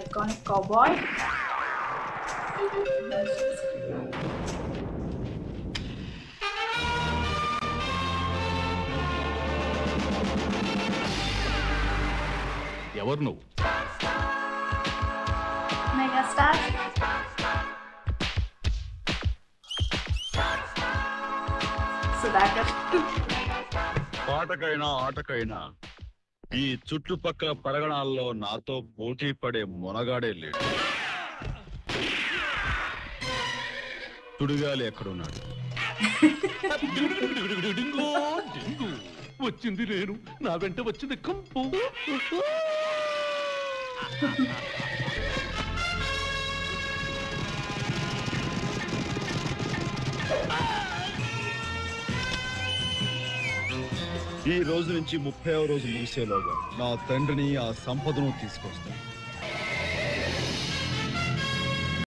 iconic cowboy. ఎవరు నువ్వు? Megastar. Sudhakar. పాటకైనా ఆటకైనా ఈ చుట్టుపక్కల పరగణాల్లో నాతో పోటీ పడే మొనగాడే లేడు. తుడిగాలి ఎక్కడున్నాడు? వచ్చింది నేను, నా వెంట వచ్చింది కంపు. ఈ రోజు నుంచి 30వ రోజు ముగిసేలోగా నా తండ్రిని ఆ సంపదను తీసుకొస్తాను.